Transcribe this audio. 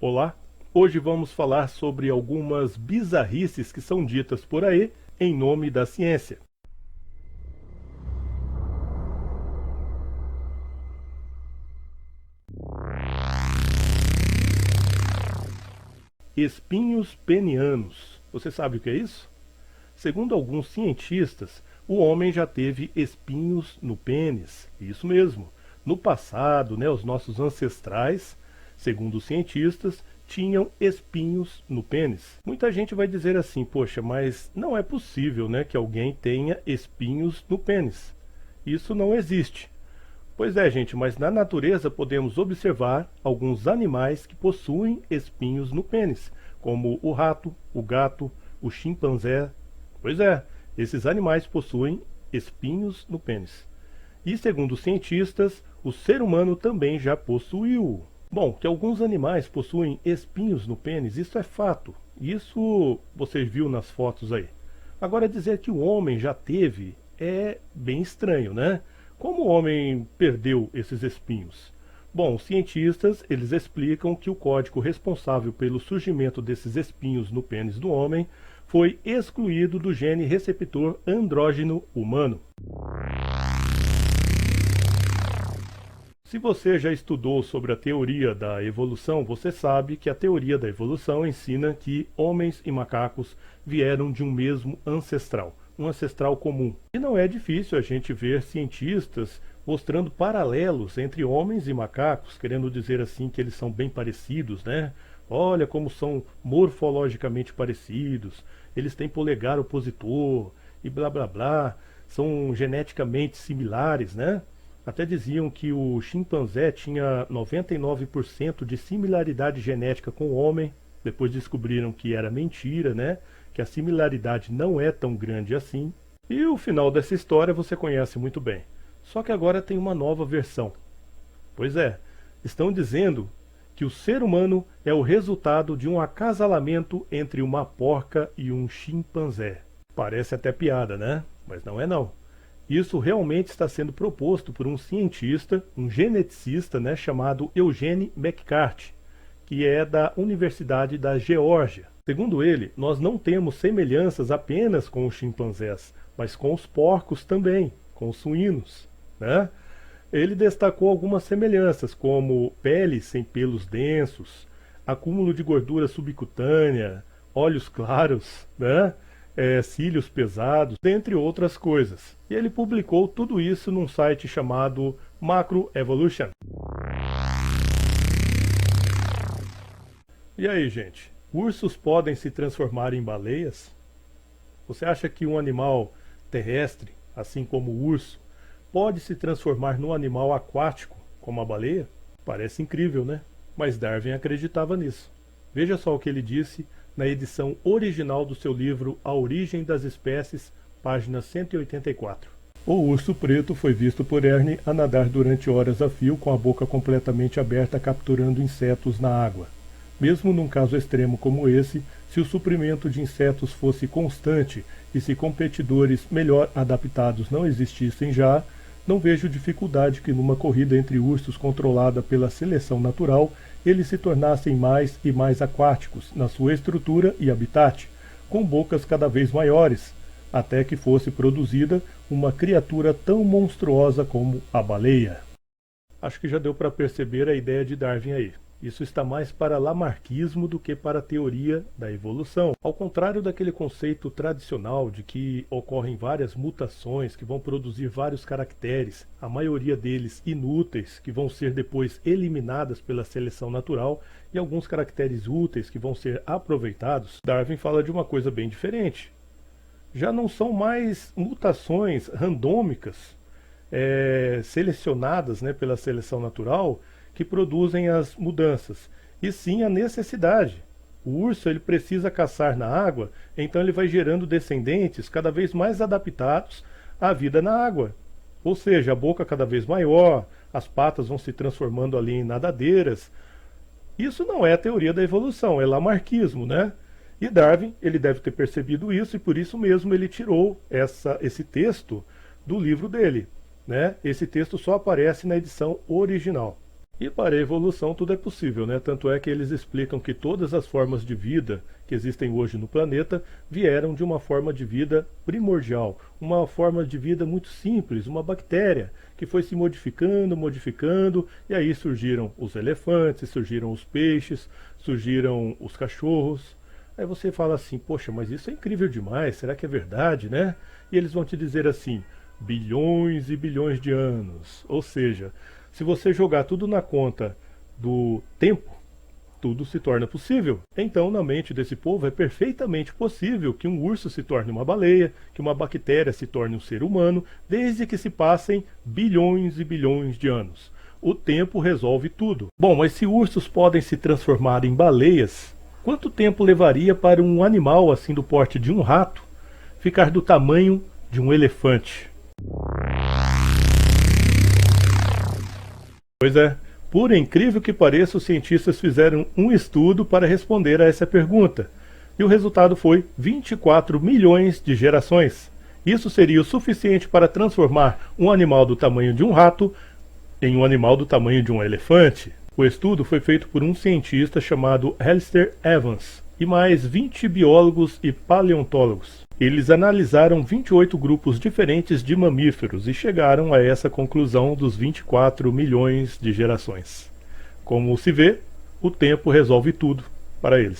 Olá, hoje vamos falar sobre algumas bizarrices que são ditas por aí em nome da ciência. Espinhos penianos. Você sabe o que é isso? Segundo alguns cientistas, o homem já teve espinhos no pênis. Isso mesmo. No passado, os nossos ancestrais, segundo os cientistas, tinham espinhos no pênis. Muita gente vai dizer assim, poxa, mas não é possível, que alguém tenha espinhos no pênis. Isso não existe. Pois é, gente, mas na natureza podemos observar alguns animais que possuem espinhos no pênis, como o rato, o gato, o chimpanzé. Pois é, esses animais possuem espinhos no pênis. E segundo os cientistas, o ser humano também já possuiu. Bom, que alguns animais possuem espinhos no pênis, isso é fato. Isso você viu nas fotos aí. Agora dizer que o homem já teve é bem estranho, né? Como o homem perdeu esses espinhos? Bom, os cientistas, eles explicam que o código responsável pelo surgimento desses espinhos no pênis do homem foi excluído do gene receptor andrógeno humano. Se você já estudou sobre a teoria da evolução, você sabe que a teoria da evolução ensina que homens e macacos vieram de um mesmo ancestral, um ancestral comum. E não é difícil a gente ver cientistas mostrando paralelos entre homens e macacos, querendo dizer assim que eles são bem parecidos, né? Olha como são morfologicamente parecidos, eles têm polegar opositor e blá blá blá, são geneticamente similares, né? Até diziam que o chimpanzé tinha 99% de similaridade genética com o homem. Depois descobriram que era mentira, né? Que a similaridade não é tão grande assim. E o final dessa história você conhece muito bem. Só que agora tem uma nova versão. Pois é, estão dizendo que o ser humano é o resultado de um acasalamento entre uma porca e um chimpanzé. Parece até piada, né? Mas não é não. Isso realmente está sendo proposto por um cientista, um geneticista, chamado Eugene McCarthy, que é da Universidade da Geórgia. Segundo ele, nós não temos semelhanças apenas com os chimpanzés, mas com os porcos também, com os suínos, né? Ele destacou algumas semelhanças, como pele sem pelos densos, acúmulo de gordura subcutânea, olhos claros, né? Cílios pesados, dentre outras coisas. E ele publicou tudo isso num site chamado Macroevolution. E aí, gente? Ursos podem se transformar em baleias? Você acha que um animal terrestre, assim como o urso, pode se transformar num animal aquático, como a baleia? Parece incrível, né? Mas Darwin acreditava nisso. Veja só o que ele disse na edição original do seu livro A Origem das Espécies, página 184. O urso preto foi visto por Ernie a nadar durante horas a fio com a boca completamente aberta capturando insetos na água. Mesmo num caso extremo como esse, se o suprimento de insetos fosse constante e se competidores melhor adaptados não existissem já, não vejo dificuldade que numa corrida entre ursos controlada pela seleção natural, eles se tornassem mais e mais aquáticos na sua estrutura e habitat, com bocas cada vez maiores, até que fosse produzida uma criatura tão monstruosa como a baleia. Acho que já deu para perceber a ideia de Darwin aí. Isso está mais para lamarquismo do que para a teoria da evolução. Ao contrário daquele conceito tradicional de que ocorrem várias mutações que vão produzir vários caracteres, a maioria deles inúteis, que vão ser depois eliminadas pela seleção natural, e alguns caracteres úteis que vão ser aproveitados, Darwin fala de uma coisa bem diferente. Já não são mais mutações randômicas, selecionadas pela seleção natural, que produzem as mudanças, e sim a necessidade. O urso ele precisa caçar na água, então ele vai gerando descendentes cada vez mais adaptados à vida na água. Ou seja, a boca cada vez maior, as patas vão se transformando ali em nadadeiras. Isso não é a teoria da evolução, é lamarquismo, né? E Darwin, ele deve ter percebido isso e por isso mesmo ele tirou esse texto do livro dele, né? Esse texto só aparece na edição original. E para a evolução tudo é possível, né? Tanto é que eles explicam que todas as formas de vida que existem hoje no planeta vieram de uma forma de vida primordial, uma forma de vida muito simples, uma bactéria que foi se modificando, modificando, e aí surgiram os elefantes, surgiram os peixes, surgiram os cachorros. Aí você fala assim, poxa, mas isso é incrível demais, será que é verdade, né? E eles vão te dizer assim, bilhões e bilhões de anos. Ou seja, se você jogar tudo na conta do tempo, tudo se torna possível. Então, na mente desse povo, é perfeitamente possível que um urso se torne uma baleia, que uma bactéria se torne um ser humano, desde que se passem bilhões e bilhões de anos. O tempo resolve tudo. Bom, mas se ursos podem se transformar em baleias, quanto tempo levaria para um animal assim do porte de um rato ficar do tamanho de um elefante? Pois é, por incrível que pareça, os cientistas fizeram um estudo para responder a essa pergunta. E o resultado foi 24 milhões de gerações. Isso seria o suficiente para transformar um animal do tamanho de um rato em um animal do tamanho de um elefante. O estudo foi feito por um cientista chamado Alistair Evans e mais 20 biólogos e paleontólogos. Eles analisaram 28 grupos diferentes de mamíferos e chegaram a essa conclusão dos 24 milhões de gerações. Como se vê, o tempo resolve tudo para eles.